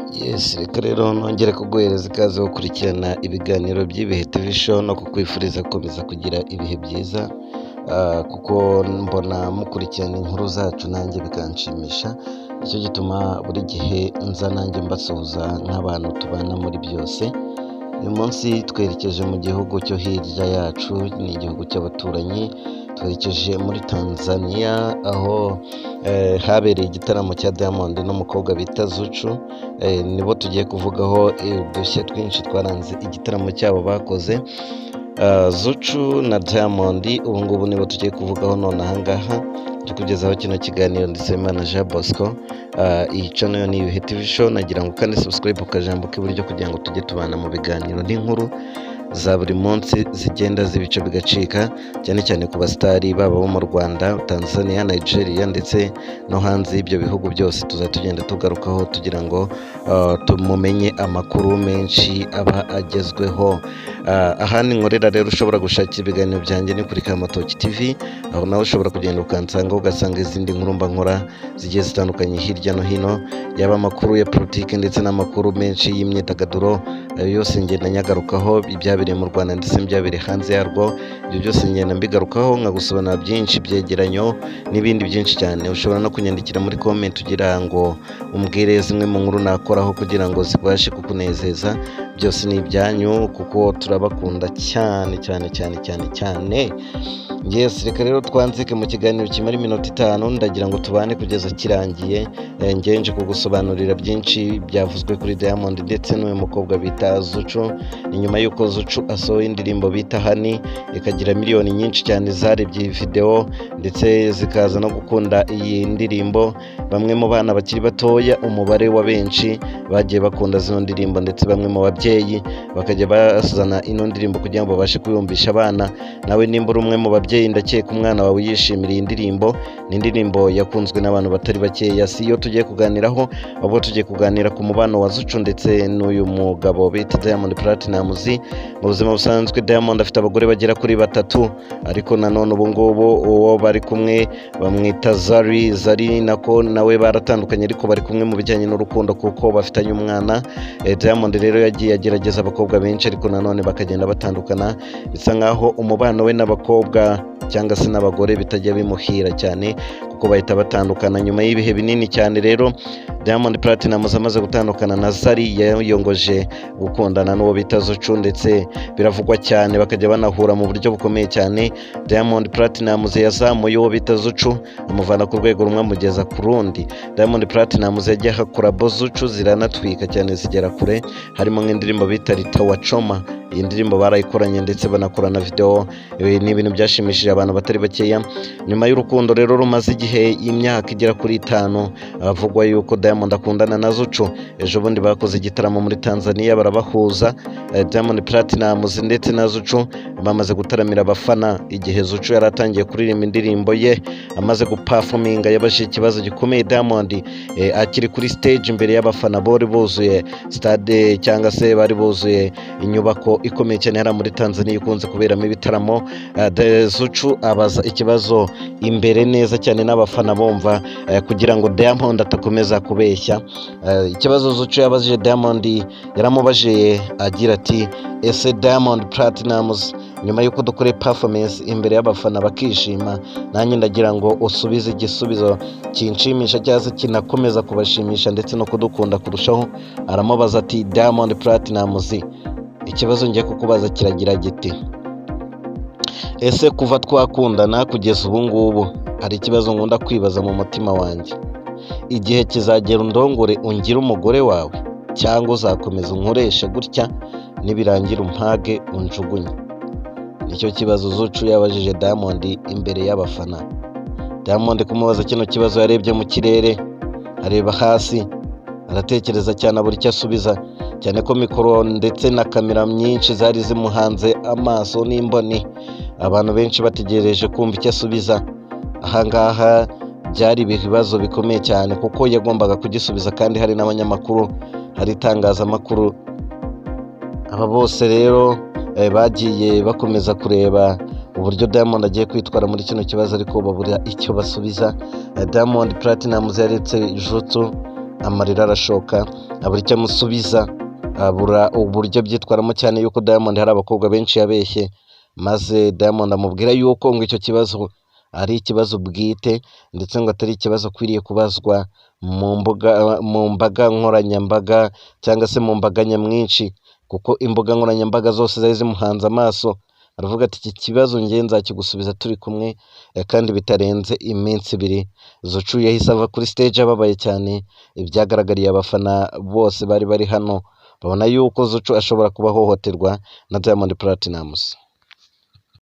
Yes, reka rero nongere kuguhereza ikaze gukurikirana ibiganiro by'ibihe TV show no kukwifuriza gukomeza kugira ibihe byiza, kuko mbona mukurikirana inkuru zacu nanjye bikanshimisha, nicyo gituma buri gihe nza nanjye mbasuhuza nk'abantu tubana muri byose. Uyu munsi twerekeje mu gihugu cyo hirya yacu, ni igihugu cy'abaturanyi, twerekeje muri Tanzania aho habereye igitaramo cya Diamond n'umukobwa bita Zuchu. Nibo tugiye kuvugaho udushya twinshi twaranze igitaramo cyabo bakoze. Zuchu na Diamond ubu ngubu nibo tugiye kuvugaho none aha ngaha, tukugezaho kino kiganiro ndetse na Jean Bosco. Iyi channel ni Ibihe TV show, nagira ngo kandi subscribe ukajambo k'iburyo kugira ngo tujye tubana mu biganiro n'inkuru za buri munsi zigenda zibica bigacika, cyane cyane ku basitari baba bo mu Rwanda, Tanzania, Nigeria ndetse no hanze y'ibyo bihugu byose. Tugenda tugarukaho tugira ngo tumumenye amakuru menshi aba agezweho. Ahandi nkorera rero ushobora gushakira ibiganiro byanjye ni kuri Kamatoki TV, aho nawe ushobora kugenda ukansanga ugasanga izindi nkuru mba nkora zigiye zitandukanye hirya no hino, yaba amakuru ya politiki ndetse n'amakuru menshi y'imyidagaduro. Ayo yose ngenda nyagarukaho, ibyabereye mu Rwanda ndetse n'ibyabereye hanze yarwo, ibyo byose ngenda mbigarukaho nkagusobanura byinshi byegeranyo n'ibindi byinshi cyane. Ushobora no kunyandikira muri comment ugira ngo umbwire zimwe mu nkuru nakoraho kugira ngo zibashe kukunezeza. Byose ni ibyanyu kuko turabakunda cyane cyane cyane cyane cyane. Yes, reka rero twanzike mu kiganiro kimara iminota 5, ndagira ngo tubane kugeza kirangiye. Ngenje kugusobanurira byinshi byavuzwe kuri Diamond ndetse n'uyu mukobwa bita Zuchu. Inyuma y'uko Zuchu asohoye indirimbo bita Honey, ikagira miliyoni nyinshi cyane zarebye iyi video ndetse zikaza no gukunda iyi ndirimbo. Bamwe mu bana bakiri batoya, umubare wa benshi bagiye bakunda zino ndirimbo, ndetse bamwe mu babyeyi bakajya bazana ino ndirimbo kugira ngo babashe kuyumvisha abana. Nawe nimba uri umwe mu babyeyi, ndakeka umwana wawe yishimira iyi ndirimbo. Ni indirimbo yakunzwe n'abantu batari bakeya. Si yo tugiye kuganiraho, ahubwo tugiye kuganira ku mubano wa Zuchu ndetse n'uyu mugabo bita Diamond Platnumz. Mu buzima busanzwe Diamond afite abagore bagera kuri 3, ariko nanone ubu ngubu uwo bari kumwe bamwita Zari nako nawe baratandukanye, ariko bari kumwe mu bijyanye n'urukundo kuko bafitanye umwana. Diamond rero yagiye agerageza abakobwa benshi, ariko nanone bakagenda batandukana. Bisa nkaho umubano we n'abakobwa cyangwa se n'abagore bitajya bimuhira cyane kuko bahita batandukana nyuma y'ibihe binini cyane. Rero Diamond Platnumz amaze gutandukana na Zari, yayongoje gukundana n'uwo bita Zuchu, ndetse biravugwa cyane bakajya banahura mu buryo bukomeye cyane. Diamond Platnumz yazamuye uwo bita Zuchu amuvana ku rwego rumwe amugeza ku rundi. Diamond Platnumz yagiye akora Zuchu ziranatwika cyane zigera kure, harimo nk'indirimbo bita Litawachoma. Iyi ndirimbo barayikoranye ndetse banakorana video. Ni ibintu byashimishije abantu batari bakeya. Nyuma y'urukundo rero rumaze igihe y'imyaka igera kuri 5, avugwa yuko Diamond akundana na Zuchu. Ejo bundi bakoze igitaramo muri Tanzania barabahuza. Diamond Platnumz ndetse na Zuchu bamaze gutaramira abafana. Igihe Zuchu yaratangiye kuririmba indirimbo ye, amaze guperforminga, yabashije ikibazo gikomeye Diamond akiri kuri stage imbere y'abafana. Bari buzuye stade cyangwa se bari buzuye inyubako ikomeye cyane hara muri Tanzania ikunze kuberamo ibitaramo. Zuchu abaza ikibazo imbere neza cyane n'abafana bumva, kugira ngo Diamond atakomeza kubeshya. Ikibazo Zuchu yabajije Diamond, yaramubajije agira ati, ese Diamond Platnumz, nyuma y'uko dukore performance imbere y'abafana bakishima, nanjye ndagira ngo usubize igisubizo kinshimisha cyangwa se kinakomeza kubashimisha ndetse no kudukunda kurushaho. Aramubaza ati, Diamond Platnumz, ikibazo ngiye kukubaza kiragira giti, ese kuva twakundana kugeza ubu ngubu hari ikibazo nkunda kwibaza mu mutima wanjye. Igihe kizagera undongore ungire umugore wawe, cyangwa uzakomeza unkoreshe gutya nibirangira umpage unjugunye? Nicyo kibazo Zuchu yabajije Diamond imbere y'abafana. Diamond kumubaza kino kibazo yarebye mu kirere, areba hasi, aratekereza cyane abura icyo asubiza, cyane ko mikoro ndetse na kamera nyinshi zari zimuhanze amaso n'imboni. Abantu benshi bategereje kumva icyo asubiza. Ahangaha byari ibibazo bikomeye cyane kuko yagombaga kugisubiza, kandi hari n'abanyamakuru, hari itangazamakuru. Aba bose rero bagiye bakomeza kureba uburyo Diamond agiye kwitwara muri kino kibazo, ariko babura icyo basubiza. Diamond Platnumz yaretse Zuchu amarira arashoka abura icyo amusubiza, abura uburyo byitwaramo, cyane yuko Diamond hari abakobwa benshi yabeshye, maze Diamond amubwira yuko ngo icyo kibazo ari ikibazo bwite, ndetse ngo atari ikibazo akwiriye kubazwa mu mbaga nkoranyambaga cyangwa se mu mbaga nyamwinshi, kuko imbuga nkoranyambaga zose zari zimuhanze amaso. Aravuga ati iki kibazo njye nzakigusubiza turi kumwe, kandi bitarenze iminsi 2. Zucu yahise ava kuri stage ababaye cyane, ibyagaragariye abafana bose bari hano babona yuko Zucu ashobora kuba ahohoterwa na Diamond Platnumz.